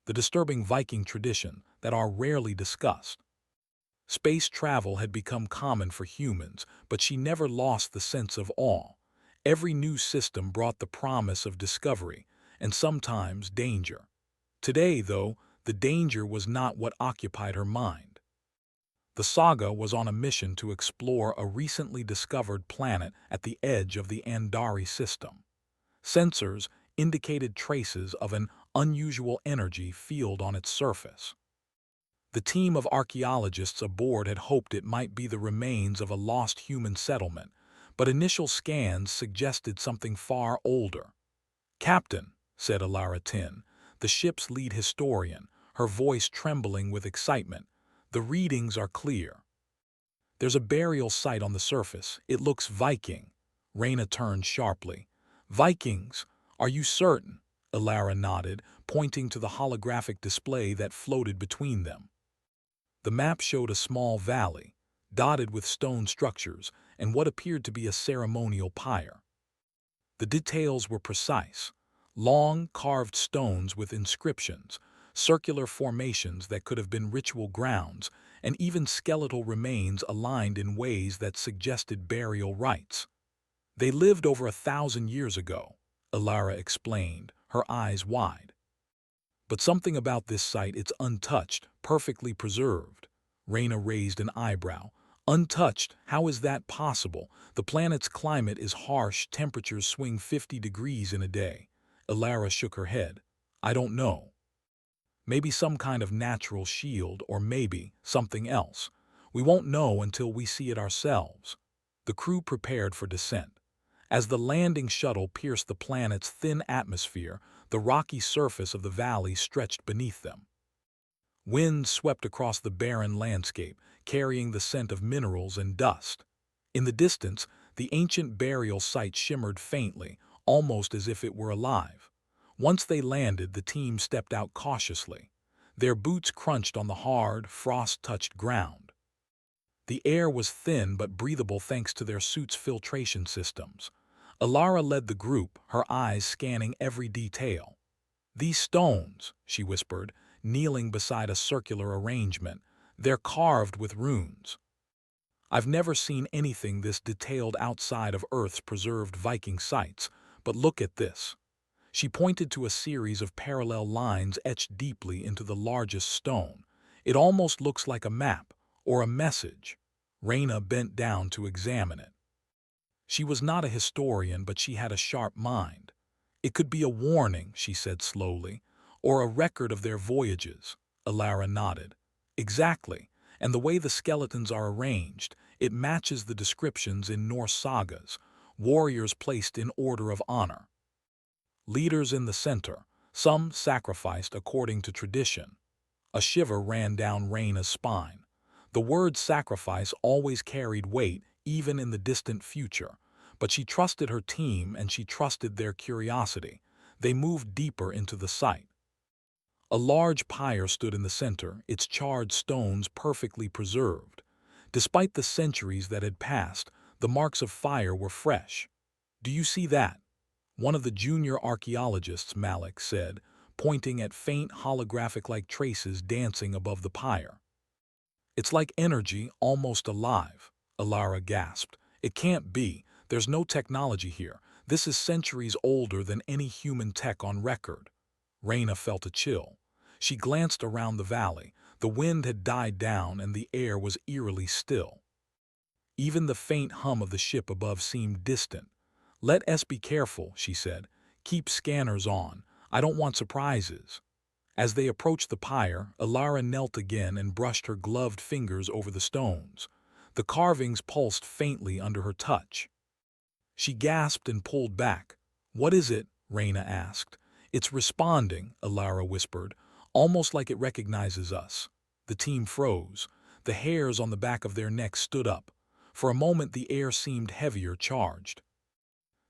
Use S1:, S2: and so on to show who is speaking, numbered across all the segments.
S1: the disturbing Viking tradition that are rarely discussed. Space travel had become common for humans, but she never lost the sense of awe. Every new system brought the promise of discovery, and sometimes danger. Today, though, the danger was not what occupied her mind. The saga was on a mission to explore a recently discovered planet at the edge of the Andari system. Sensors indicated traces of an unusual energy field on its surface. The team of archaeologists aboard had hoped it might be the remains of a lost human settlement, but initial scans suggested something far older. "Captain," said Alara Tin, the ship's lead historian, her voice trembling with excitement, "the readings are clear. There's a burial site on the surface. It looks Viking." Reyna turned sharply. "Vikings? Are you certain?" Alara nodded, pointing to the holographic display that floated between them. The map showed a small valley, dotted with stone structures and what appeared to be a ceremonial pyre. The details were precise: long, carved stones with inscriptions, circular formations that could have been ritual grounds, and even skeletal remains aligned in ways that suggested burial rites. "They lived over 1,000 years ago," Alara explained, her eyes wide. "But something about this site, it's untouched, perfectly preserved." Reyna raised an eyebrow. "Untouched? How is that possible? The planet's climate is harsh, temperatures swing 50 degrees in a day." Alara shook her head. "I don't know. Maybe some kind of natural shield, or maybe something else. We won't know until we see it ourselves." The crew prepared for descent. As the landing shuttle pierced the planet's thin atmosphere, the rocky surface of the valley stretched beneath them. Winds swept across the barren landscape, carrying the scent of minerals and dust. In the distance, the ancient burial site shimmered faintly, almost as if it were alive. Once they landed, the team stepped out cautiously. Their boots crunched on the hard, frost-touched ground. The air was thin but breathable thanks to their suits' filtration systems. Alara led the group, her eyes scanning every detail. "These stones," she whispered, kneeling beside a circular arrangement, "they're carved with runes. I've never seen anything this detailed outside of Earth's preserved Viking sites, but look at this." She pointed to a series of parallel lines etched deeply into the largest stone. "It almost looks like a map, or a message." Reyna bent down to examine it. She was not a historian, but she had a sharp mind. "It could be a warning," she said slowly, "or a record of their voyages." Alara nodded. "Exactly, and the way the skeletons are arranged, it matches the descriptions in Norse sagas, warriors placed in order of honor. Leaders in the center, some sacrificed according to tradition." A shiver ran down Reyna's spine. The word sacrifice always carried weight, even in the distant future, but she trusted her team and she trusted their curiosity. They moved deeper into the site. A large pyre stood in the center, its charred stones perfectly preserved. Despite the centuries that had passed, the marks of fire were fresh. "Do you see that?" one of the junior archaeologists, Malik, said, pointing at faint holographic-like traces dancing above the pyre. "It's like energy, almost alive," Alara gasped. "It can't be. There's no technology here. This is centuries older than any human tech on record." Reyna felt a chill. She glanced around the valley. The wind had died down and the air was eerily still. Even the faint hum of the ship above seemed distant. "Let us be careful," she said. "Keep scanners on. I don't want surprises." As they approached the pyre, Alara knelt again and brushed her gloved fingers over the stones. The carvings pulsed faintly under her touch. She gasped and pulled back. "What is it?" Reyna asked. "It's responding," Alara whispered, "almost like it recognizes us." The team froze. The hairs on the back of their necks stood up. For a moment the air seemed heavier, charged.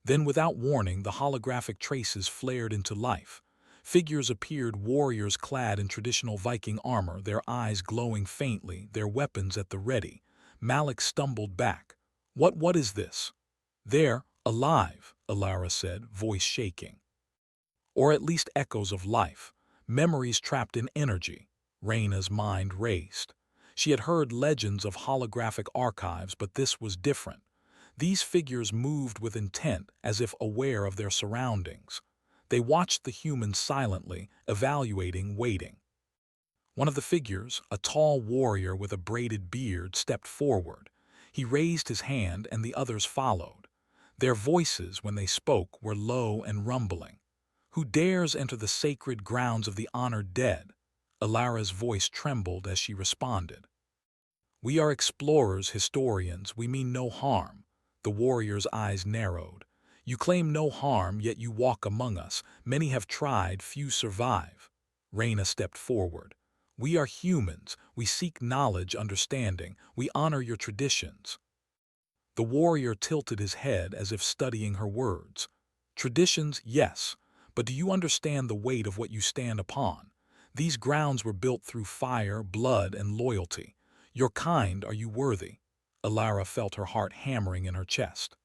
S1: Then, without warning, the holographic traces flared into life. Figures appeared, warriors clad in traditional Viking armor, their eyes glowing faintly, their weapons at the ready. Malik stumbled back. What is this?" "They're alive," Alara said, voice shaking. "Or at least echoes of life. memories trapped in energy. Raina's mind raced. She had heard legends of holographic archives, but this was different. These figures moved with intent, as if aware of their surroundings. They watched the humans silently, evaluating, waiting. One of the figures, a tall warrior with a braided beard, stepped forward. He raised his hand and the others followed. Their voices, when they spoke, were low and rumbling. "Who dares enter the sacred grounds of the honored dead?" Alara's voice trembled as she responded. "We are explorers, historians, we mean no harm." The warrior's eyes narrowed. "You claim no harm, yet you walk among us. Many have tried, few survive." Raina stepped forward. "We are humans. We seek knowledge, understanding. We honor your traditions." The warrior tilted his head as if studying her words. "Traditions, yes, but do you understand the weight of what you stand upon? These grounds were built through fire, blood, and loyalty. Your kind, are you worthy?" Alara felt her heart hammering in her chest.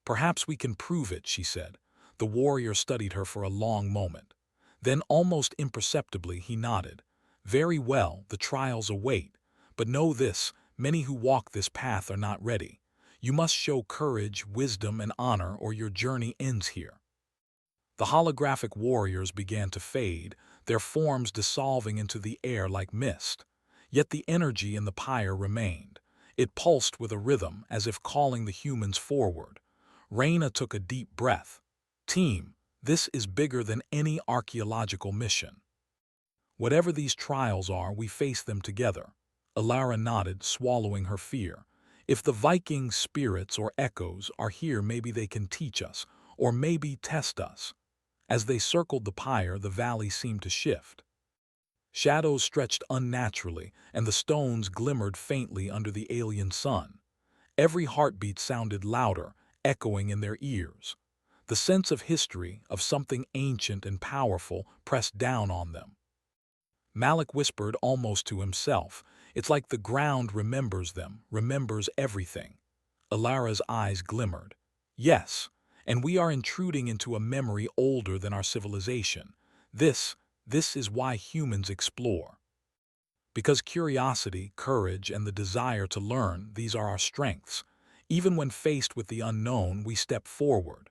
S1: "Perhaps we can prove it," she said. The warrior studied her for a long moment. Then, almost imperceptibly, he nodded. "Very well, the trials await. But know this, many who walk this path are not ready. You must show courage, wisdom, and honor, or your journey ends here." The holographic warriors began to fade, their forms dissolving into the air like mist. Yet the energy in the pyre remained. It pulsed with a rhythm, as if calling the humans forward. Raina took a deep breath. "Team, this is bigger than any archaeological mission. Whatever these trials are, we face them together." Alara nodded, swallowing her fear. "If the Viking spirits or echoes are here, maybe they can teach us, or maybe test us." As they circled the pyre, the valley seemed to shift. Shadows stretched unnaturally, and the stones glimmered faintly under the alien sun. Every heartbeat sounded louder, echoing in their ears. The sense of history, of something ancient and powerful, pressed down on them. Malik whispered almost to himself, "It's like the ground remembers them, remembers everything." Alara's eyes glimmered. "Yes, and we are intruding into a memory older than our civilization. This is why humans explore. Because curiosity, courage, and the desire to learn, these are our strengths. Even when faced with the unknown, we step forward."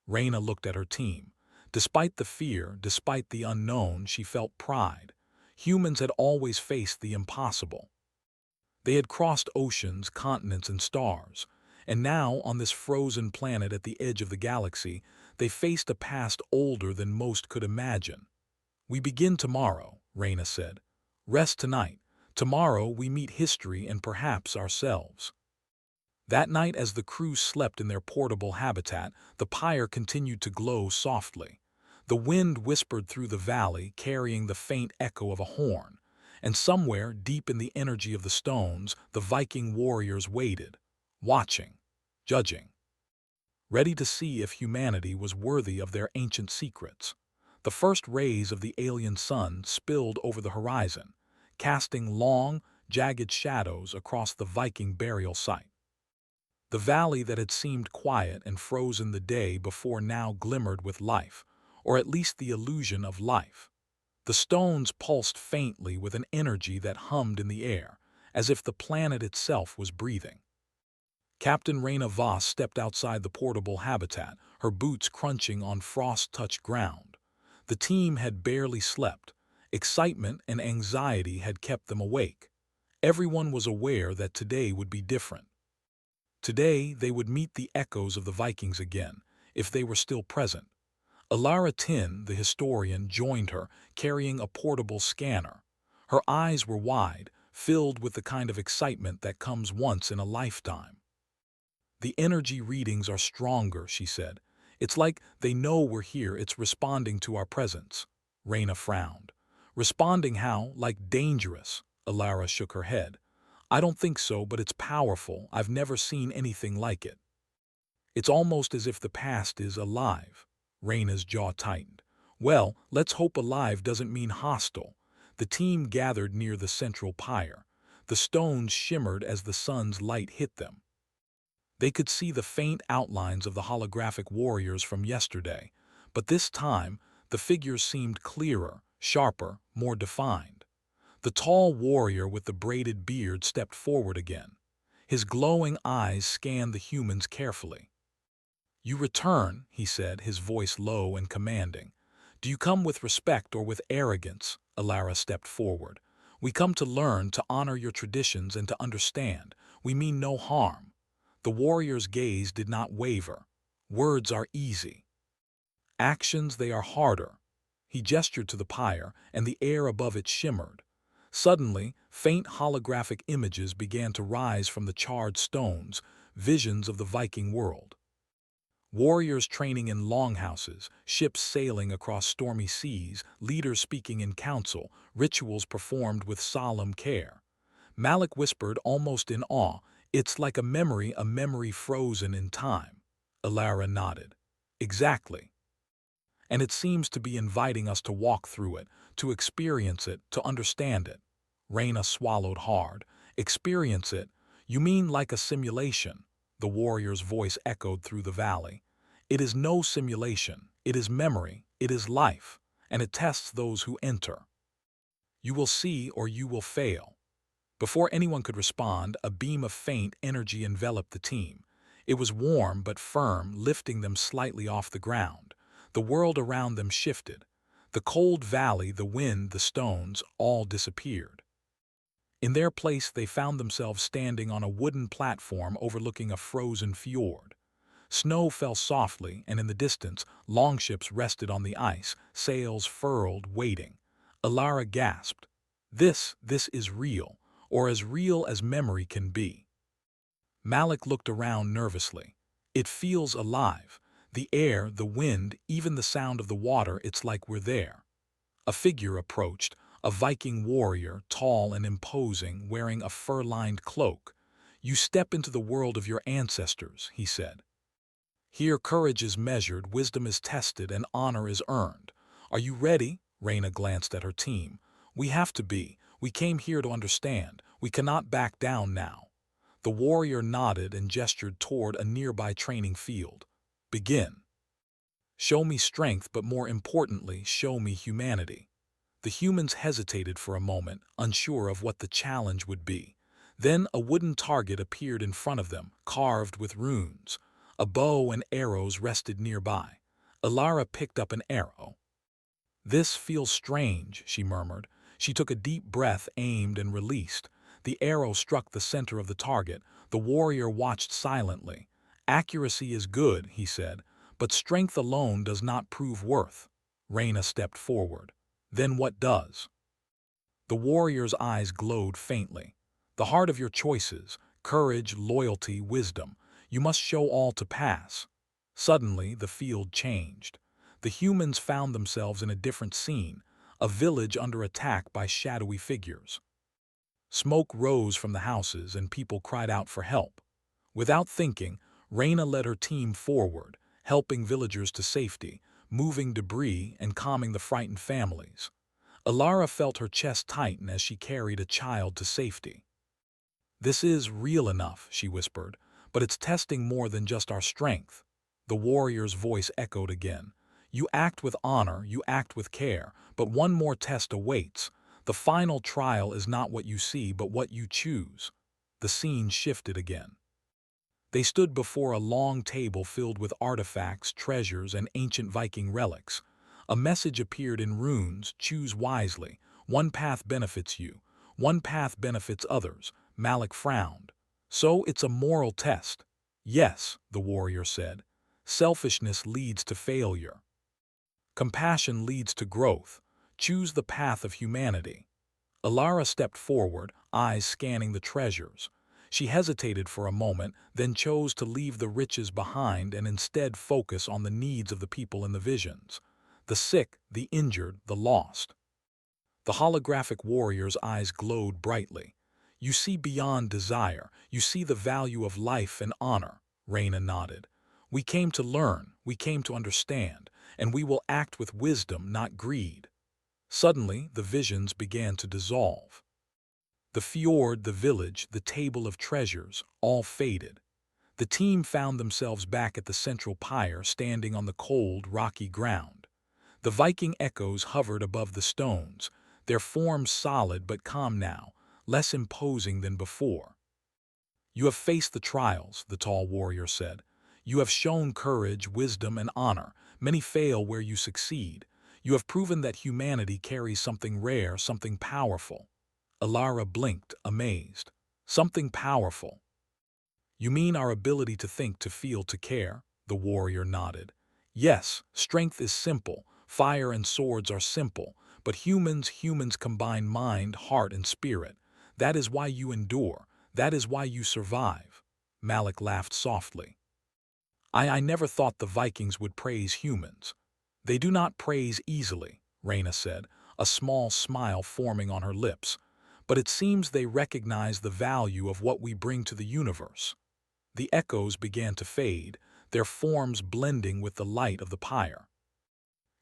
S1: Raina looked at her team. Despite the fear, despite the unknown, she felt pride. Humans had always faced the impossible. They had crossed oceans, continents, and stars. And now, on this frozen planet at the edge of the galaxy, they faced a past older than most could imagine. "We begin tomorrow," Raina said. "Rest tonight. Tomorrow we meet history and perhaps ourselves." That night, as the crew slept in their portable habitat, the pyre continued to glow softly. The wind whispered through the valley, carrying the faint echo of a horn. And somewhere, deep in the energy of the stones, the Viking warriors waited, watching, judging, ready to see if humanity was worthy of their ancient secrets. The first rays of the alien sun spilled over the horizon, casting long, jagged shadows across the Viking burial site. The valley that had seemed quiet and frozen the day before now glimmered with life, or at least the illusion of life. The stones pulsed faintly with an energy that hummed in the air, as if the planet itself was breathing. Captain Raina Voss stepped outside the portable habitat, her boots crunching on frost-touched ground. The team had barely slept. Excitement and anxiety had kept them awake. Everyone was aware that today would be different. Today, they would meet the echoes of the Vikings again, if they were still present. Alara Tin, the historian, joined her, carrying a portable scanner. Her eyes were wide, filled with the kind of excitement that comes once in a lifetime. "The energy readings are stronger," she said. "It's like they know we're here, it's responding to our presence." Raina frowned. "Responding how? Like dangerous?" Alara shook her head. "I don't think so, but it's powerful. I've never seen anything like it. It's almost as if the past is alive." Raina's jaw tightened. "Well, let's hope alive doesn't mean hostile." The team gathered near the central pyre. The stones shimmered as the sun's light hit them. They could see the faint outlines of the holographic warriors from yesterday, but this time the figures seemed clearer, sharper, more defined. The tall warrior with the braided beard stepped forward again. His glowing eyes scanned the humans carefully. "You return," he said, his voice low and commanding. "Do you come with respect or with arrogance?" Alara stepped forward. "We come to learn, to honor your traditions, and to understand. We mean no harm." The warrior's gaze did not waver. "Words are easy. Actions, they are harder." He gestured to the pyre, and the air above it shimmered. Suddenly, faint holographic images began to rise from the charred stones, visions of the Viking world. Warriors training in longhouses, ships sailing across stormy seas, leaders speaking in council, rituals performed with solemn care. Malik whispered, almost in awe, "It's like a memory frozen in time." Alara nodded. "Exactly. And it seems to be inviting us to walk through it, to experience it, to understand it." Reyna swallowed hard. "Experience it? You mean like a simulation?" The warrior's voice echoed through the valley. "It is no simulation. It is memory. It is life. And it tests those who enter. You will see or you will fail." Before anyone could respond, a beam of faint energy enveloped the team. It was warm but firm, lifting them slightly off the ground. The world around them shifted. The cold valley, the wind, the stones, all disappeared. In their place, they found themselves standing on a wooden platform overlooking a frozen fjord. Snow fell softly, and in the distance, longships rested on the ice, sails furled, waiting. Alara gasped. This is real, or as real as memory can be." Malik looked around nervously. "It feels alive. The air, the wind, even the sound of the water, it's like we're there." A figure approached, a Viking warrior, tall and imposing, wearing a fur-lined cloak. "You step into the world of your ancestors," he said. "Here courage is measured, wisdom is tested, and honor is earned. Are you ready?" Reyna glanced at her team. "We have to be. We came here to understand. We cannot back down now." The warrior nodded and gestured toward a nearby training field. "Begin. Show me strength, but more importantly, show me humanity." The humans hesitated for a moment, unsure of what the challenge would be. Then a wooden target appeared in front of them, carved with runes. A bow and arrows rested nearby. Alara picked up an arrow. "This feels strange," she murmured. She took a deep breath, aimed, and released. The arrow struck the center of the target. The warrior watched silently. "Accuracy is good," he said, "but strength alone does not prove worth." Reyna stepped forward. "Then what does?" The warrior's eyes glowed faintly. "The heart of your choices, courage, loyalty, wisdom. You must show all to pass." Suddenly, the field changed. The humans found themselves in a different scene, a village under attack by shadowy figures. Smoke rose from the houses and people cried out for help. Without thinking, Reyna led her team forward, helping villagers to safety, moving debris and calming the frightened families. Alara felt her chest tighten as she carried a child to safety. "This is real enough," she whispered, "but it's testing more than just our strength." The warrior's voice echoed again. "You act with honor, you act with care, but one more test awaits. The final trial is not what you see, but what you choose." The scene shifted again. They stood before a long table filled with artifacts, treasures, and ancient Viking relics. A message appeared in runes: "Choose wisely. One path benefits you. One path benefits others." Malik frowned. "So it's a moral test." "Yes," the warrior said. "Selfishness leads to failure. Compassion leads to growth. Choose the path of humanity." Alara stepped forward, eyes scanning the treasures. She hesitated for a moment, then chose to leave the riches behind and instead focus on the needs of the people in the visions. The sick, the injured, the lost. The holographic warrior's eyes glowed brightly. "You see beyond desire. You see the value of life and honor." Reyna nodded. "We came to learn, we came to understand, and we will act with wisdom, not greed." Suddenly, the visions began to dissolve. The fjord, the village, the table of treasures, all faded. The team found themselves back at the central pyre, standing on the cold, rocky ground. The Viking echoes hovered above the stones, their forms solid but calm now, less imposing than before. "You have faced the trials," the tall warrior said. "You have shown courage, wisdom, and honor. Many fail where you succeed. You have proven that humanity carries something rare, something powerful." Alara blinked, amazed. "Something powerful? You mean our ability to think, to feel, to care?" The warrior nodded. "Yes, strength is simple, fire and swords are simple, but humans combine mind, heart, and spirit. That is why you endure. That is why you survive." Malik laughed softly. I never thought the Vikings would praise humans." "They do not praise easily," Reyna said, a small smile forming on her lips. "But it seems they recognize the value of what we bring to the universe." The echoes began to fade, their forms blending with the light of the pyre.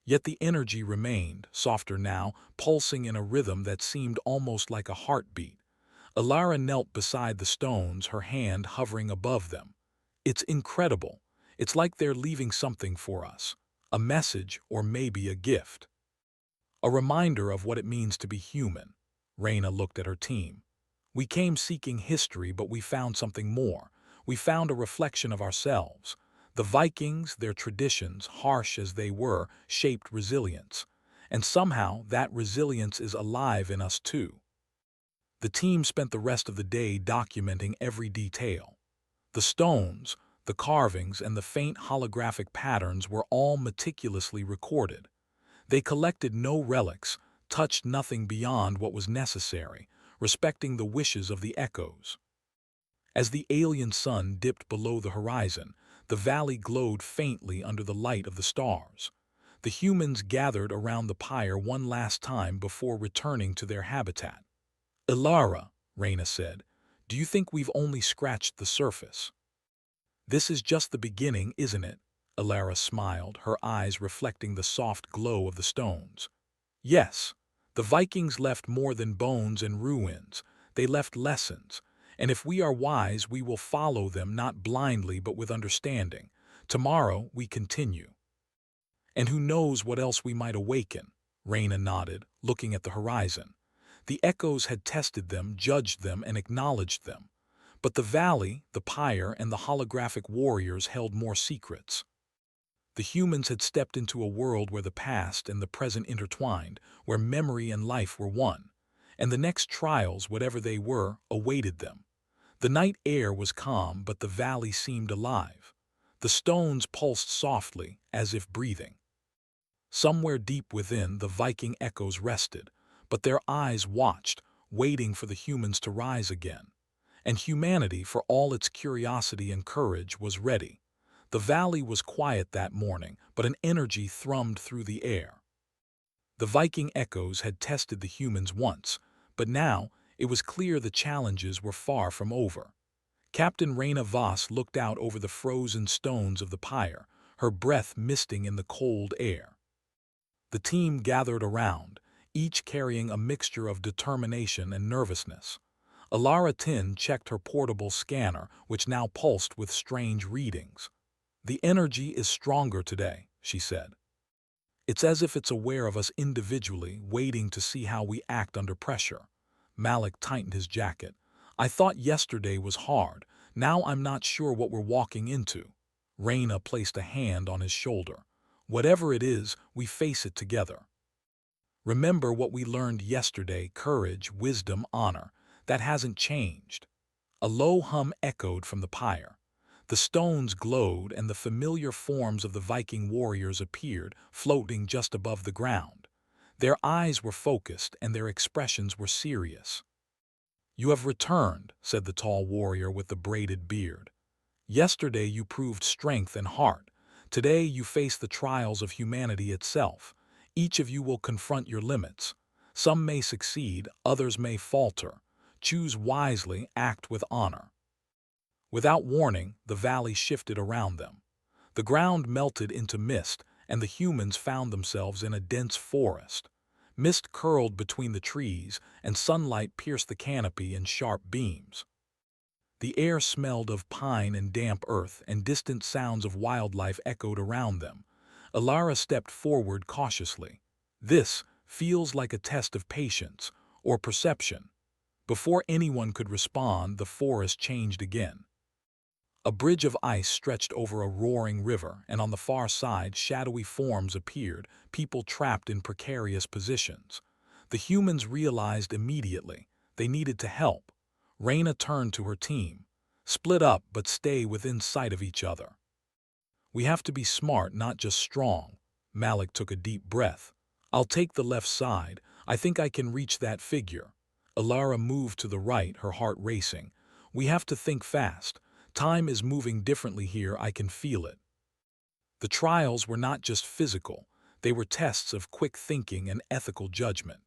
S1: Yet the energy remained, softer now, pulsing in a rhythm that seemed almost like a heartbeat. Alara knelt beside the stones, her hand hovering above them. "It's incredible. It's like they're leaving something for us. A message, or maybe a gift. A reminder of what it means to be human." Reyna looked at her team. "We came seeking history, but we found something more. We found a reflection of ourselves. The Vikings, their traditions, harsh as they were, shaped resilience. And somehow that resilience is alive in us too." The team spent the rest of the day documenting every detail. The stones, the carvings, and the faint holographic patterns were all meticulously recorded. They collected no relics, touched nothing beyond what was necessary, respecting the wishes of the echoes. As the alien sun dipped below the horizon, the valley glowed faintly under the light of the stars. The humans gathered around the pyre one last time before returning to their habitat. "Ilara," Reyna said, "do you think we've only scratched the surface?" "This is just the beginning, isn't it?" Ilara smiled, her eyes reflecting the soft glow of the stones. "Yes, the Vikings left more than bones and ruins. They left lessons. And if we are wise, we will follow them, not blindly but with understanding. Tomorrow we continue. And who knows what else we might awaken?" Reyna nodded, looking at the horizon. The echoes had tested them, judged them, and acknowledged them. But the valley, the pyre, and the holographic warriors held more secrets. The humans had stepped into a world where the past and the present intertwined, where memory and life were one. And the next trials, whatever they were, awaited them. The night air was calm, but the valley seemed alive. The stones pulsed softly, as if breathing. Somewhere deep within, the Viking echoes rested, but their eyes watched, waiting for the humans to rise again. And humanity, for all its curiosity and courage, was ready. The valley was quiet that morning, but an energy thrummed through the air. The Viking echoes had tested the humans once, but now it was clear the challenges were far from over. Captain Reyna Voss looked out over the frozen stones of the pyre, her breath misting in the cold air. The team gathered around, each carrying a mixture of determination and nervousness. Alara Tin checked her portable scanner, which now pulsed with strange readings. "The energy is stronger today," she said. "It's as if it's aware of us individually, waiting to see how we act under pressure." Malik tightened his jacket. "I thought yesterday was hard. Now I'm not sure what we're walking into." Reyna placed a hand on his shoulder. "Whatever it is, we face it together. Remember what we learned yesterday: courage, wisdom, honor. That hasn't changed." A low hum echoed from the pyre. The stones glowed, and the familiar forms of the Viking warriors appeared, floating just above the ground. Their eyes were focused, and their expressions were serious. "You have returned," said the tall warrior with the braided beard. "Yesterday you proved strength and heart. Today you face the trials of humanity itself. Each of you will confront your limits. Some may succeed, others may falter. Choose wisely, act with honor." Without warning, the valley shifted around them. The ground melted into mist, and the humans found themselves in a dense forest. Mist curled between the trees, and sunlight pierced the canopy in sharp beams. The air smelled of pine and damp earth, and distant sounds of wildlife echoed around them. Alara stepped forward cautiously. This feels like a test of patience or perception. Before anyone could respond, the forest changed again. A bridge of ice stretched over a roaring river, and on the far side, shadowy forms appeared, people trapped in precarious positions. The humans realized immediately they needed to help. Reyna turned to her team. Split up, but stay within sight of each other. We have to be smart, not just strong. Malik took a deep breath. I'll take the left side. I think I can reach that figure. Alara moved to the right, her heart racing. We have to think fast. Time is moving differently here, I can feel it. The trials were not just physical, they were tests of quick thinking and ethical judgment.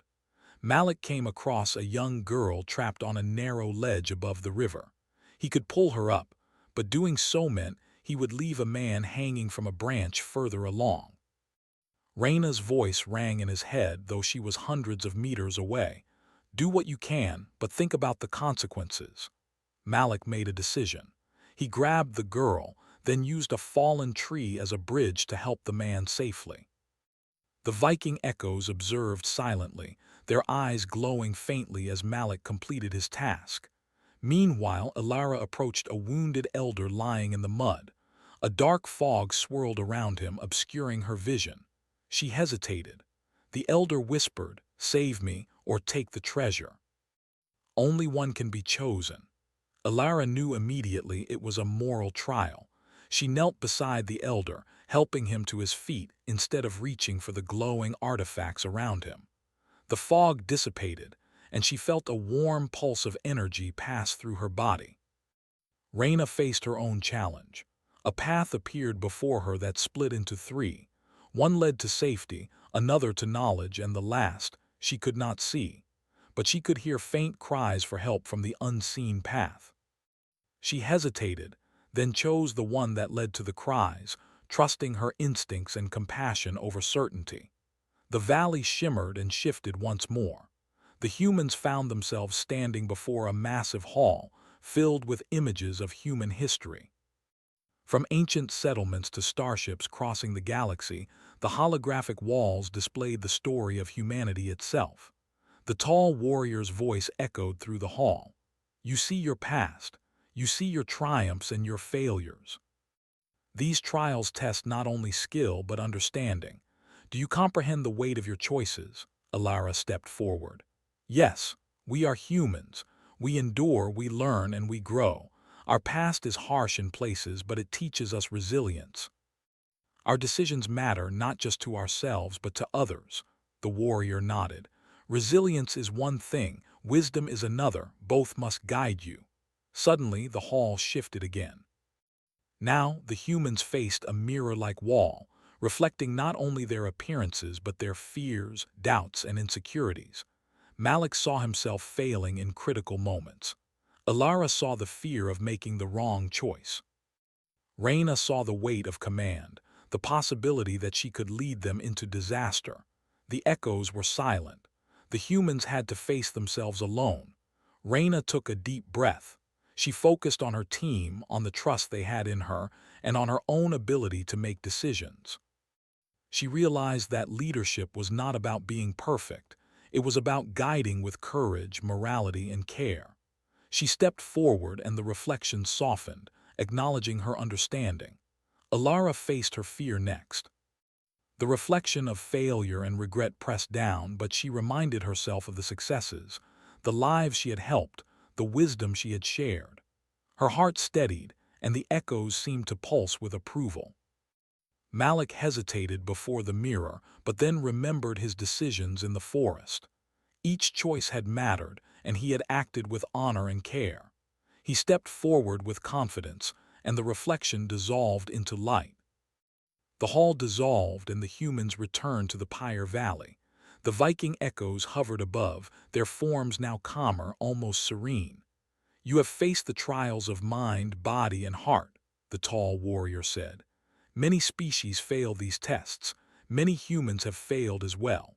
S1: Malik came across a young girl trapped on a narrow ledge above the river. He could pull her up, but doing so meant he would leave a man hanging from a branch further along. Reyna's voice rang in his head, though she was hundreds of meters away. Do what you can, but think about the consequences. Malik made a decision. He grabbed the girl, then used a fallen tree as a bridge to help the man safely. The Viking echoes observed silently, their eyes glowing faintly as Malik completed his task. Meanwhile, Alara approached a wounded elder lying in the mud. A dark fog swirled around him, obscuring her vision. She hesitated. The elder whispered, "Save me, or take the treasure." Only one can be chosen. Alara knew immediately it was a moral trial. She knelt beside the elder, helping him to his feet instead of reaching for the glowing artifacts around him. The fog dissipated, and she felt a warm pulse of energy pass through her body. Reyna faced her own challenge. A path appeared before her that split into three. One led to safety, another to knowledge, and the last she could not see. But she could hear faint cries for help from the unseen path. She hesitated, then chose the one that led to the cries, trusting her instincts and compassion over certainty. The valley shimmered and shifted once more. The humans found themselves standing before a massive hall filled with images of human history. From ancient settlements to starships crossing the galaxy, the holographic walls displayed the story of humanity itself. The tall warrior's voice echoed through the hall. You see your past. You see your triumphs and your failures. These trials test not only skill but understanding. Do you comprehend the weight of your choices? Alara stepped forward. Yes, we are humans. We endure, we learn, and we grow. Our past is harsh in places, but it teaches us resilience. Our decisions matter not just to ourselves but to others. The warrior nodded. Resilience is one thing, wisdom is another, both must guide you. Suddenly, the hall shifted again. Now, the humans faced a mirror-like wall, reflecting not only their appearances but their fears, doubts, and insecurities. Malik saw himself failing in critical moments. Alara saw the fear of making the wrong choice. Reyna saw the weight of command, the possibility that she could lead them into disaster. The echoes were silent. The humans had to face themselves alone. Reyna took a deep breath. She focused on her team, on the trust they had in her, and on her own ability to make decisions. She realized that leadership was not about being perfect. It was about guiding with courage, morality, and care. She stepped forward and the reflection softened, acknowledging her understanding. Alara faced her fear next. The reflection of failure and regret pressed down, but she reminded herself of the successes, the lives she had helped, the wisdom she had shared. Her heart steadied, and the echoes seemed to pulse with approval. Malik hesitated before the mirror, but then remembered his decisions in the forest. Each choice had mattered, and he had acted with honor and care. He stepped forward with confidence, and the reflection dissolved into light. The hall dissolved, and the humans returned to the Pyre Valley. The Viking echoes hovered above, their forms now calmer, almost serene. You have faced the trials of mind, body, and heart, the tall warrior said. Many species fail these tests. Many humans have failed as well.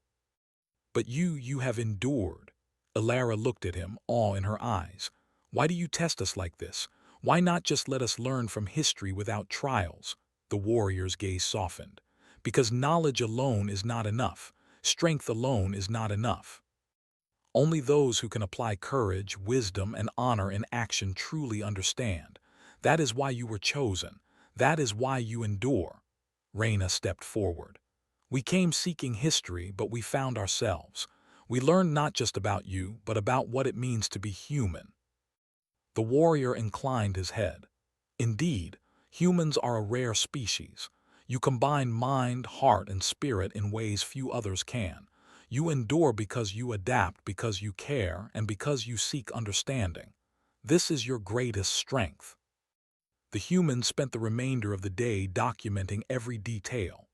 S1: But you have endured. Alara looked at him, awe in her eyes. Why do you test us like this? Why not just let us learn from history without trials? The warrior's gaze softened. Because knowledge alone is not enough. Strength alone is not enough. Only those who can apply courage, wisdom, and honor in action truly understand. That is why you were chosen. That is why you endure. Reyna stepped forward. We came seeking history, but we found ourselves. We learned not just about you, but about what it means to be human. The warrior inclined his head. Indeed, humans are a rare species. You combine mind, heart, and spirit in ways few others can. You endure because you adapt, because you care, and because you seek understanding. This is your greatest strength. The humans spent the remainder of the day documenting every detail.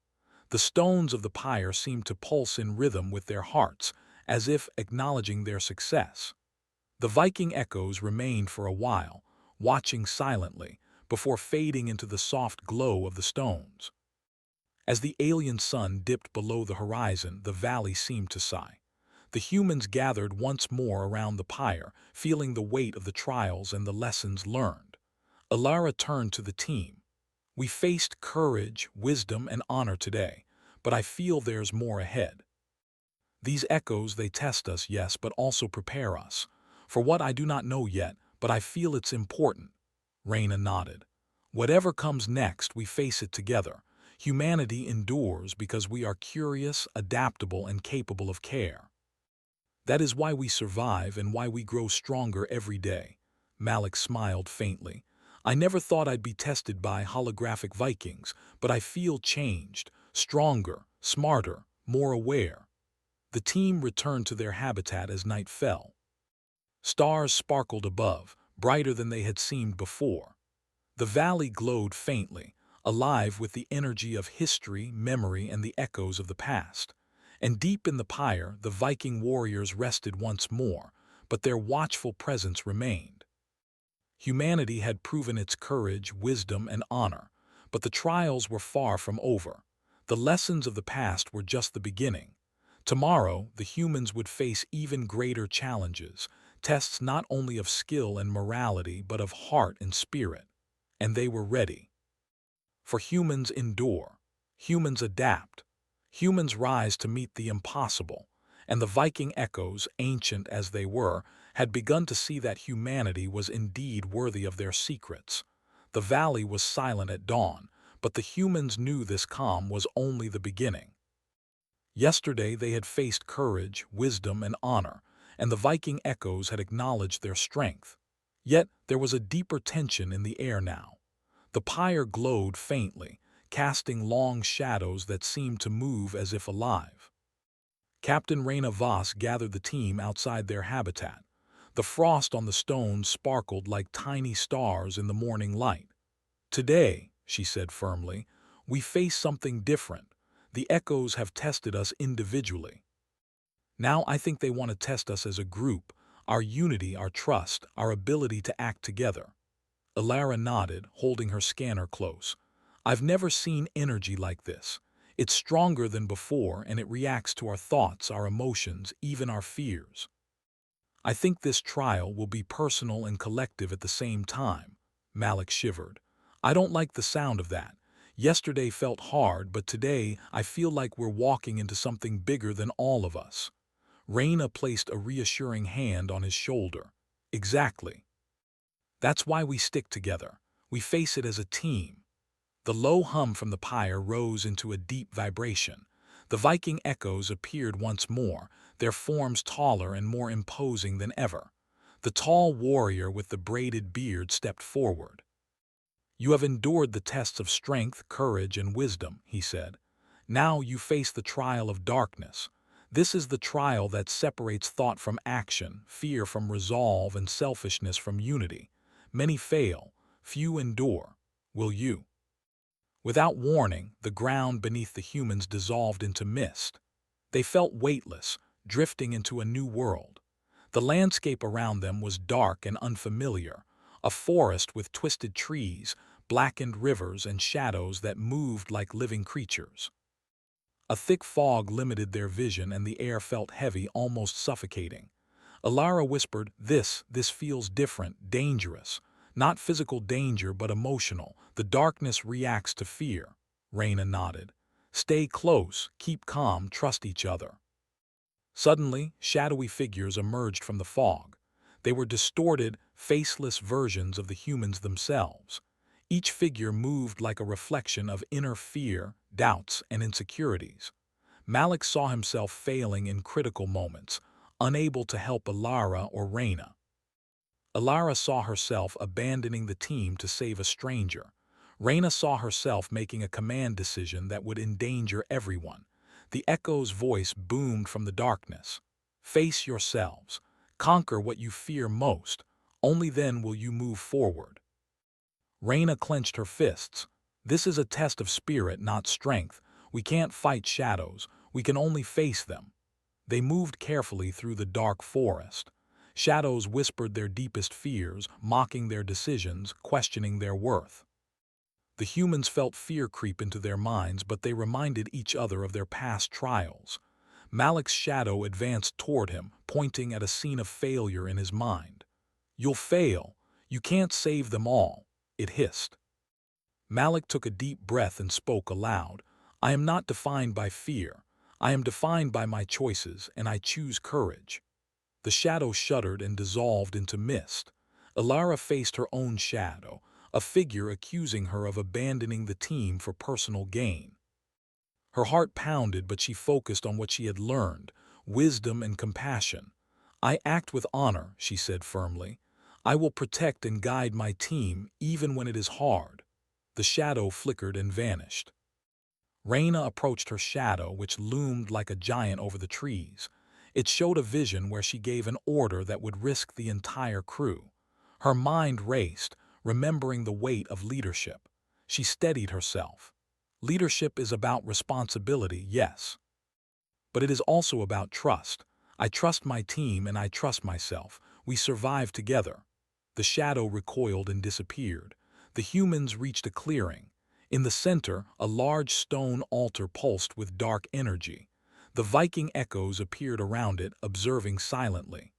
S1: The stones of the pyre seemed to pulse in rhythm with their hearts, as if acknowledging their success. The Viking echoes remained for a while, watching silently, before fading into the soft glow of the stones. As the alien sun dipped below the horizon, the valley seemed to sigh. The humans gathered once more around the pyre, feeling the weight of the trials and the lessons learned. Alara turned to the team. We faced courage, wisdom, and honor today, but I feel there's more ahead. These echoes, they test us, yes, but also prepare us. For what I do not know yet, but I feel it's important. Reyna nodded. Whatever comes next, we face it together. Humanity endures because we are curious, adaptable, and capable of care. That is why we survive and why we grow stronger every day. Malik smiled faintly. I never thought I'd be tested by holographic Vikings, but I feel changed, stronger, smarter, more aware. The team returned to their habitat as night fell. Stars sparkled above, brighter than they had seemed before. The valley glowed faintly, alive with the energy of history, memory, and the echoes of the past. And deep in the pyre, the Viking warriors rested once more, but their watchful presence remained. Humanity had proven its courage, wisdom, and honor, but the trials were far from over. The lessons of the past were just the beginning. Tomorrow, the humans would face even greater challenges, tests not only of skill and morality, but of heart and spirit. And they were ready. For humans endure, humans adapt, humans rise to meet the impossible, and the Viking echoes, ancient as they were, had begun to see that humanity was indeed worthy of their secrets. The valley was silent at dawn, but the humans knew this calm was only the beginning. Yesterday they had faced courage, wisdom, and honor, and the Viking echoes had acknowledged their strength. Yet there was a deeper tension in the air now. The pyre glowed faintly, casting long shadows that seemed to move as if alive. Captain Reyna Voss gathered the team outside their habitat. The frost on the stones sparkled like tiny stars in the morning light. Today, she said firmly, we face something different. The echoes have tested us individually. Now I think they want to test us as a group, our unity, our trust, our ability to act together. Alara nodded, holding her scanner close. I've never seen energy like this. It's stronger than before, and it reacts to our thoughts, our emotions, even our fears. I think this trial will be personal and collective at the same time. Malik shivered. I don't like the sound of that. Yesterday felt hard, but today I feel like we're walking into something bigger than all of us. Reyna placed a reassuring hand on his shoulder. Exactly. That's why we stick together. We face it as a team. The low hum from the pyre rose into a deep vibration. The Viking echoes appeared once more, their forms taller and more imposing than ever. The tall warrior with the braided beard stepped forward. You have endured the tests of strength, courage, and wisdom, he said. Now you face the trial of darkness. This is the trial that separates thought from action, fear from resolve, and selfishness from unity. Many fail, few endure. Will you? Without warning, the ground beneath the humans dissolved into mist. They felt weightless, drifting into a new world. The landscape around them was dark and unfamiliar, a forest with twisted trees, blackened rivers, and shadows that moved like living creatures. A thick fog limited their vision and the air felt heavy, almost suffocating. Alara whispered, This feels different, dangerous. Not physical danger, but emotional. The darkness reacts to fear. Reyna nodded. Stay close, keep calm, trust each other. Suddenly, shadowy figures emerged from the fog. They were distorted, faceless versions of the humans themselves. Each figure moved like a reflection of inner fear, doubts, and insecurities. Malik saw himself failing in critical moments, unable to help Alara or Reyna. Alara saw herself abandoning the team to save a stranger. Reyna saw herself making a command decision that would endanger everyone. The echo's voice boomed from the darkness. Face yourselves. Conquer what you fear most. Only then will you move forward. Reyna clenched her fists. This is a test of spirit, not strength. We can't fight shadows. We can only face them. They moved carefully through the dark forest. Shadows whispered their deepest fears, mocking their decisions, questioning their worth. The humans felt fear creep into their minds, but they reminded each other of their past trials. Malik's shadow advanced toward him, pointing at a scene of failure in his mind. "You'll fail. You can't save them all," it hissed. Malik took a deep breath and spoke aloud. "I am not defined by fear. I am defined by my choices, and I choose courage." The shadow shuddered and dissolved into mist. Alara faced her own shadow, a figure accusing her of abandoning the team for personal gain. Her heart pounded, but she focused on what she had learned, wisdom and compassion. "I act with honor," she said firmly. "I will protect and guide my team, even when it is hard." The shadow flickered and vanished. Reyna approached her shadow, which loomed like a giant over the trees. It showed a vision where she gave an order that would risk the entire crew. Her mind raced, remembering the weight of leadership. She steadied herself. Leadership is about responsibility, yes. But it is also about trust. I trust my team and I trust myself. We survive together. The shadow recoiled and disappeared. The humans reached a clearing. In the center, a large stone altar pulsed with dark energy. The Viking echoes appeared around it, observing silently.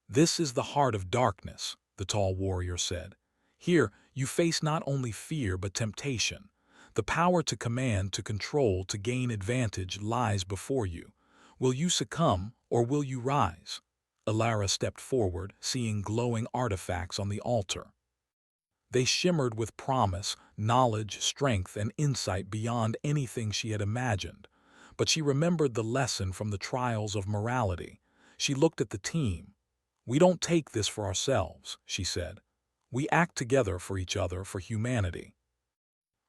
S1: "This is the heart of darkness," the tall warrior said. "Here, you face not only fear but temptation. The power to command, to control, to gain advantage lies before you. Will you succumb, or will you rise?" Alara stepped forward, seeing glowing artifacts on the altar. They shimmered with promise, knowledge, strength, and insight beyond anything she had imagined. But she remembered the lesson from the trials of morality. She looked at the team. "We don't take this for ourselves," she said. "We act together for each other, for humanity."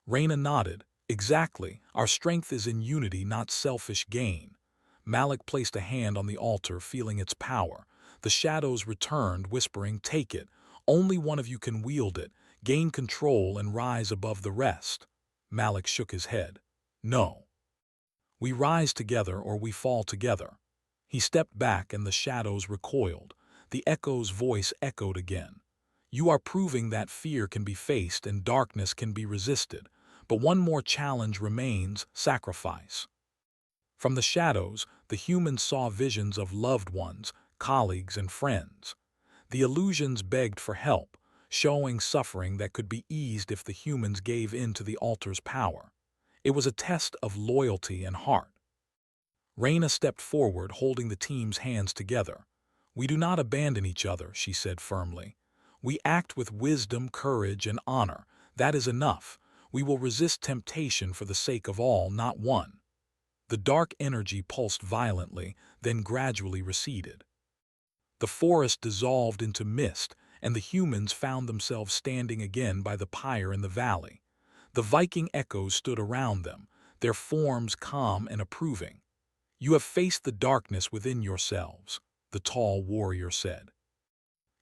S1: Reyna nodded. "Exactly. Our strength is in unity, not selfish gain." Malik placed a hand on the altar, feeling its power. The shadows returned, whispering, "Take it. Only one of you can wield it. Gain control and rise above the rest." Malik shook his head. "No. We rise together or we fall together." He stepped back and the shadows recoiled. The echo's voice echoed again. "You are proving that fear can be faced and darkness can be resisted. But one more challenge remains: sacrifice." From the shadows, the humans saw visions of loved ones, colleagues, and friends. The illusions begged for help, showing suffering that could be eased if the humans gave in to the altar's power. It was a test of loyalty and heart. Reyna stepped forward, holding the team's hands together. "We do not abandon each other," she said firmly. "We act with wisdom, courage, and honor. That is enough. We will resist temptation for the sake of all, not one." The dark energy pulsed violently, then gradually receded. The forest dissolved into mist, and the humans found themselves standing again by the pyre in the valley. The Viking echoes stood around them, their forms calm and approving. "You have faced the darkness within yourselves," the tall warrior said.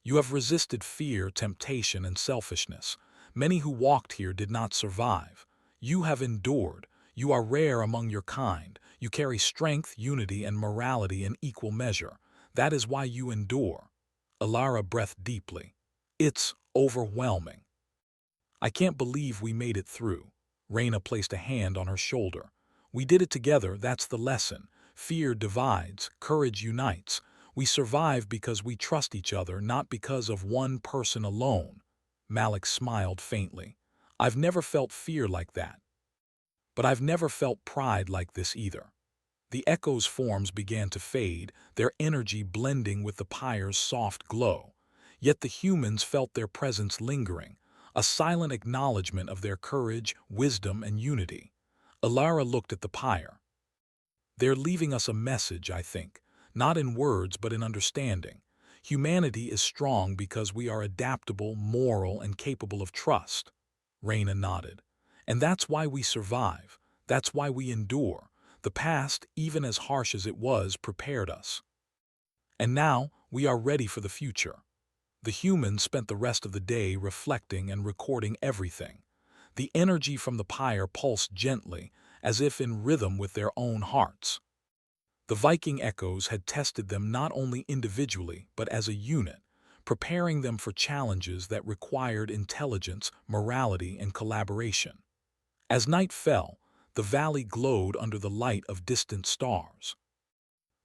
S1: "You have resisted fear, temptation, and selfishness. Many who walked here did not survive. You have endured. You are rare among your kind. You carry strength, unity, and morality in equal measure. That is why you endure." Alara breathed deeply. "It's overwhelming." "I can't believe we made it through." Reyna placed a hand on her shoulder. "We did it together, that's the lesson. Fear divides, courage unites. We survive because we trust each other, not because of one person alone." Malik smiled faintly. "I've never felt fear like that." But I've never felt pride like this either. The echo's forms began to fade, their energy blending with the pyre's soft glow. Yet the humans felt their presence lingering, a silent acknowledgement of their courage, wisdom, and unity. Alara looked at the pyre. They're leaving us a message, I think, not in words but in understanding. Humanity is strong because we are adaptable, moral, and capable of trust. Raina nodded. And that's why we survive. That's why we endure. The past, even as harsh as it was, prepared us. And now, we are ready for the future. The humans spent the rest of the day reflecting and recording everything. The energy from the pyre pulsed gently, as if in rhythm with their own hearts. The Viking echoes had tested them not only individually but as a unit, preparing them for challenges that required intelligence, morality, and collaboration. As night fell, the valley glowed under the light of distant stars.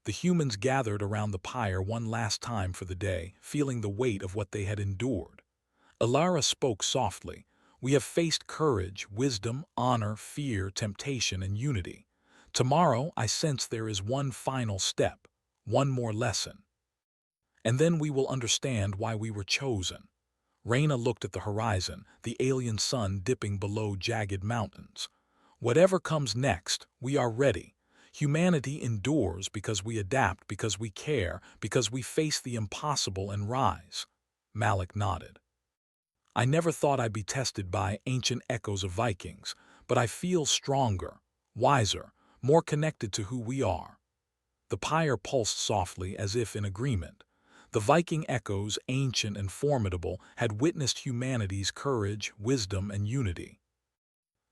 S1: The humans gathered around the pyre one last time for the day, feeling the weight of what they had endured. Alara spoke softly. We have faced courage, wisdom, honor, fear, temptation, and unity. Tomorrow, I sense there is one final step, one more lesson. And then we will understand why we were chosen. Raina looked at the horizon, the alien sun dipping below jagged mountains. Whatever comes next, we are ready. Humanity endures because we adapt, because we care, because we face the impossible and rise. Malik nodded. I never thought I'd be tested by ancient echoes of Vikings, but I feel stronger, wiser, more connected to who we are. The pyre pulsed softly as if in agreement. The Viking echoes, ancient and formidable, had witnessed humanity's courage, wisdom, and unity.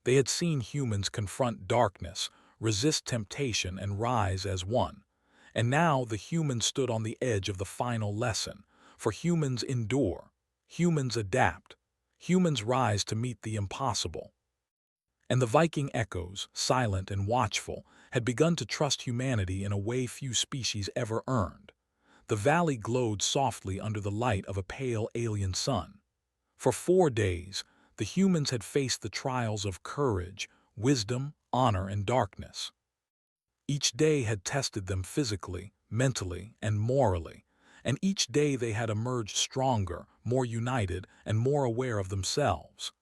S1: They had seen humans confront darkness, resist temptation, and rise as one. And now the humans stood on the edge of the final lesson. For humans endure, humans adapt, humans rise to meet the impossible. And the Viking echoes, silent and watchful, had begun to trust humanity in a way few species ever earned. The valley glowed softly under the light of a pale alien sun. For 4 days, the humans had faced the trials of courage, wisdom, honor, and darkness. Each day had tested them physically, mentally, and morally, and each day they had emerged stronger, more united, and more aware of themselves.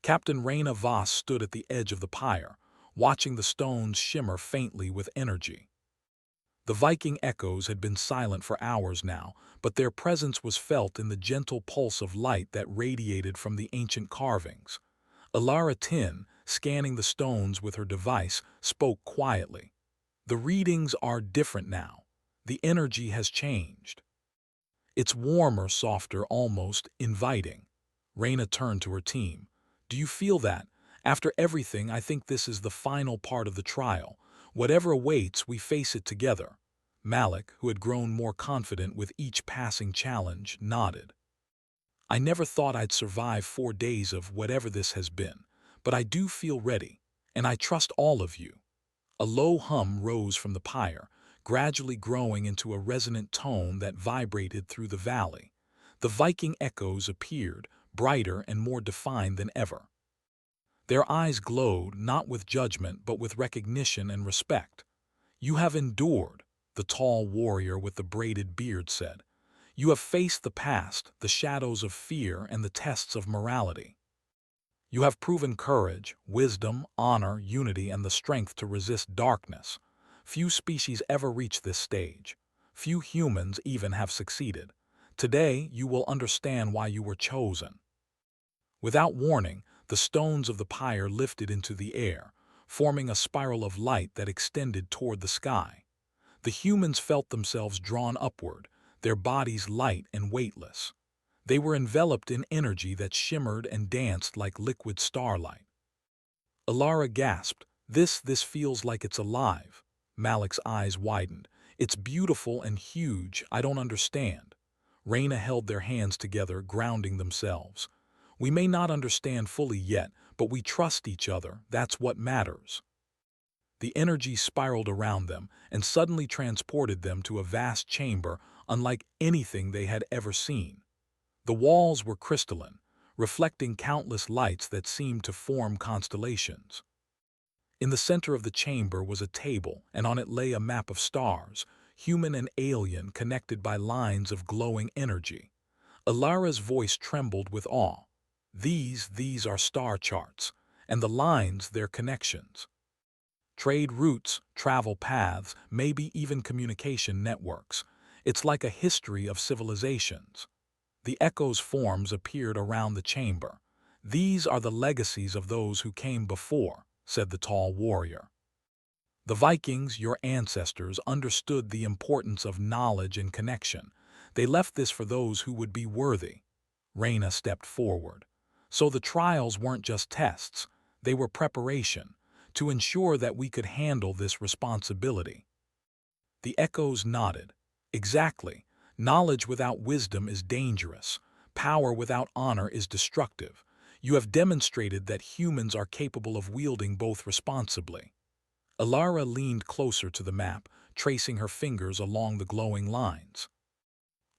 S1: Captain Raina Voss stood at the edge of the pyre, watching the stones shimmer faintly with energy. The Viking echoes had been silent for hours now, but their presence was felt in the gentle pulse of light that radiated from the ancient carvings. Alara Tin, scanning the stones with her device, spoke quietly. The readings are different now. The energy has changed. It's warmer, softer, almost inviting. Raina turned to her team. Do you feel that? After everything, I think this is the final part of the trial. Whatever awaits, we face it together. Malik, who had grown more confident with each passing challenge, nodded. I never thought I'd survive 4 days of whatever this has been, but I do feel ready, and I trust all of you. A low hum rose from the pyre, gradually growing into a resonant tone that vibrated through the valley. The Viking echoes appeared, brighter and more defined than ever. Their eyes glowed not with judgment but with recognition and respect. You have endured, the tall warrior with the braided beard said. You have faced the past, the shadows of fear, and the tests of morality. You have proven courage, wisdom, honor, unity, and the strength to resist darkness. Few species ever reach this stage. Few humans even have succeeded. Today, you will understand why you were chosen. Without warning, the stones of the pyre lifted into the air, forming a spiral of light that extended toward the sky. The humans felt themselves drawn upward, their bodies light and weightless. They were enveloped in energy that shimmered and danced like liquid starlight. Alara gasped, This feels like it's alive. Malik's eyes widened. It's beautiful and huge, I don't understand. Raina held their hands together, grounding themselves. We may not understand fully yet, but we trust each other, that's what matters. The energy spiraled around them and suddenly transported them to a vast chamber unlike anything they had ever seen. The walls were crystalline, reflecting countless lights that seemed to form constellations. In the center of the chamber was a table, and on it lay a map of stars, human and alien, connected by lines of glowing energy. Alara's voice trembled with awe. These are star charts, and the lines their connections. Trade routes, travel paths, maybe even communication networks. It's like a history of civilizations. The echo's forms appeared around the chamber. These are the legacies of those who came before, said the tall warrior. The Vikings, your ancestors, understood the importance of knowledge and connection. They left this for those who would be worthy. Reyna stepped forward. So the trials weren't just tests, they were preparation, to ensure that we could handle this responsibility. The echoes nodded. Exactly. Knowledge without wisdom is dangerous. Power without honor is destructive. You have demonstrated that humans are capable of wielding both responsibly. Alara leaned closer to the map, tracing her fingers along the glowing lines.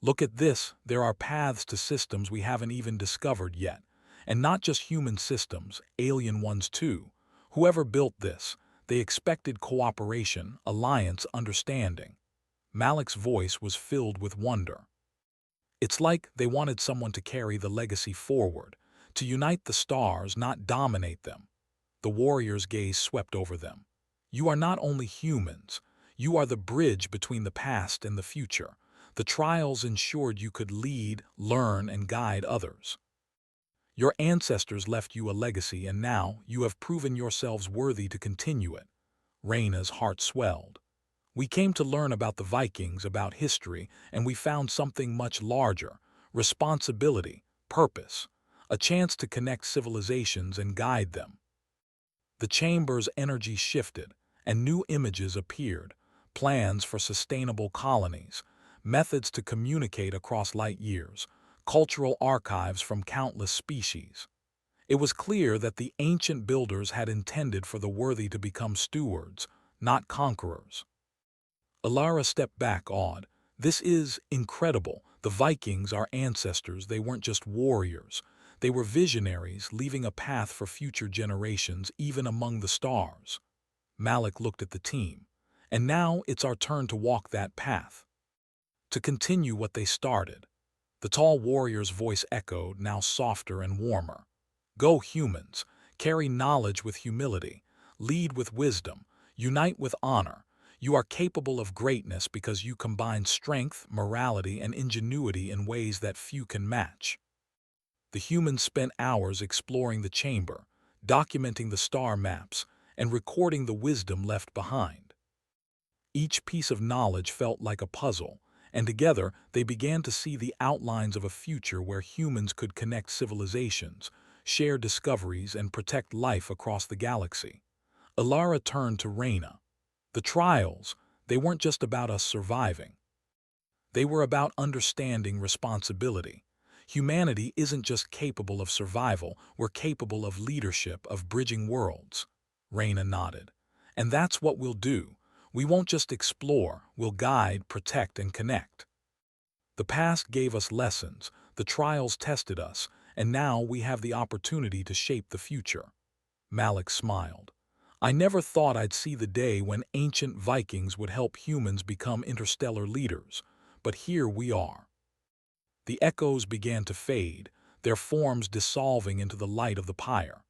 S1: Look at this, there are paths to systems we haven't even discovered yet. And not just human systems, alien ones too. Whoever built this, they expected cooperation, alliance, understanding. Malik's voice was filled with wonder. It's like they wanted someone to carry the legacy forward, to unite the stars, not dominate them. The warrior's gaze swept over them. You are not only humans, you are the bridge between the past and the future. The trials ensured you could lead, learn, and guide others. Your ancestors left you a legacy, and now you have proven yourselves worthy to continue it. Reyna's heart swelled. We came to learn about the Vikings, about history, and we found something much larger: responsibility, purpose, a chance to connect civilizations and guide them. The chamber's energy shifted, and new images appeared: plans for sustainable colonies, methods to communicate across light years, cultural archives from countless species. It was clear that the ancient builders had intended for the worthy to become stewards, not conquerors. Alara stepped back, awed. This is incredible. The Vikings, our ancestors, they weren't just warriors. They were visionaries, leaving a path for future generations, even among the stars. Malik looked at the team. And now it's our turn to walk that path, to continue what they started. The tall warrior's voice echoed, now softer and warmer. Go, humans, carry knowledge with humility, lead with wisdom, unite with honor. You are capable of greatness because you combine strength, morality, and ingenuity in ways that few can match. The humans spent hours exploring the chamber, documenting the star maps, and recording the wisdom left behind. Each piece of knowledge felt like a puzzle, and together they began to see the outlines of a future where humans could connect civilizations, share discoveries, and protect life across the galaxy. Alara turned to Reyna. The trials, they weren't just about us surviving. They were about understanding responsibility. Humanity isn't just capable of survival, we're capable of leadership, of bridging worlds. Reyna nodded. And that's what we'll do. We won't just explore, we'll guide, protect, and connect. The past gave us lessons, the trials tested us, and now we have the opportunity to shape the future. Malik smiled. I never thought I'd see the day when ancient Vikings would help humans become interstellar leaders, but here we are. The echoes began to fade, their forms dissolving into the light of the pyre.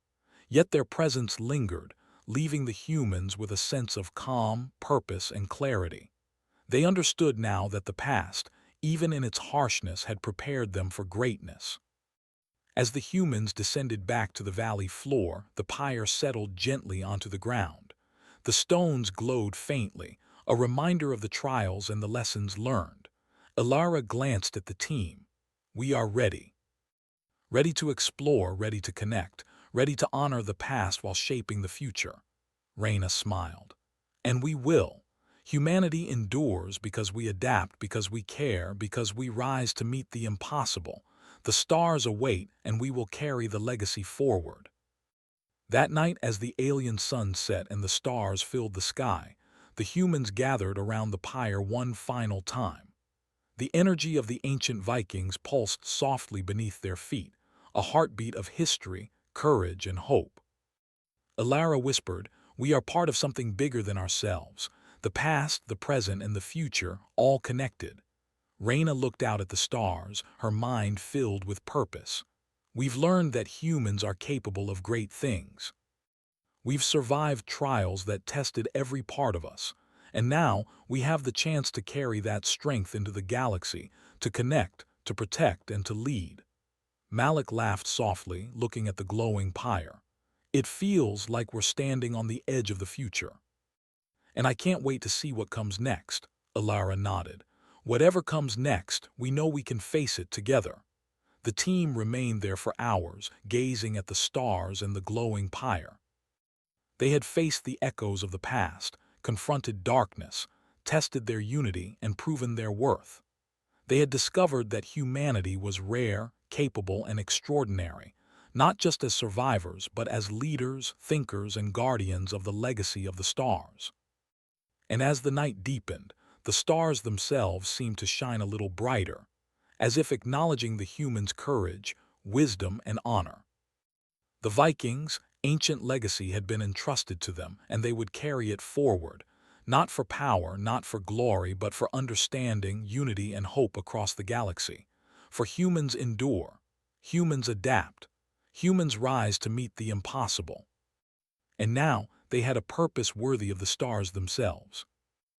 S1: Yet their presence lingered, leaving the humans with a sense of calm, purpose, and clarity. They understood now that the past, even in its harshness, had prepared them for greatness. As the humans descended back to the valley floor, the pyre settled gently onto the ground. The stones glowed faintly, a reminder of the trials and the lessons learned. Alara glanced at the team. We are ready. Ready to explore, ready to connect, ready to honor the past while shaping the future. Reyna smiled. And we will. Humanity endures because we adapt, because we care, because we rise to meet the impossible. The stars await, and we will carry the legacy forward. That night, as the alien sun set and the stars filled the sky, the humans gathered around the pyre one final time. The energy of the ancient Vikings pulsed softly beneath their feet, a heartbeat of history, courage, and hope. Alara whispered, We are part of something bigger than ourselves. The past, the present, and the future, all connected. Raina looked out at the stars, her mind filled with purpose. We've learned that humans are capable of great things. We've survived trials that tested every part of us, and now we have the chance to carry that strength into the galaxy, to connect, to protect, and to lead. Malik laughed softly, looking at the glowing pyre. It feels like we're standing on the edge of the future. And I can't wait to see what comes next, Alara nodded. Whatever comes next, we know we can face it together. The team remained there for hours, gazing at the stars and the glowing pyre. They had faced the echoes of the past, confronted darkness, tested their unity, and proven their worth. They had discovered that humanity was rare, capable, and extraordinary, not just as survivors, but as leaders, thinkers, and guardians of the legacy of the stars. And as the night deepened, the stars themselves seemed to shine a little brighter, as if acknowledging the humans' courage, wisdom, and honor. The Vikings' ancient legacy had been entrusted to them, and they would carry it forward, not for power, not for glory, but for understanding, unity, and hope across the galaxy. For humans endure, humans adapt, humans rise to meet the impossible. And now they had a purpose worthy of the stars themselves.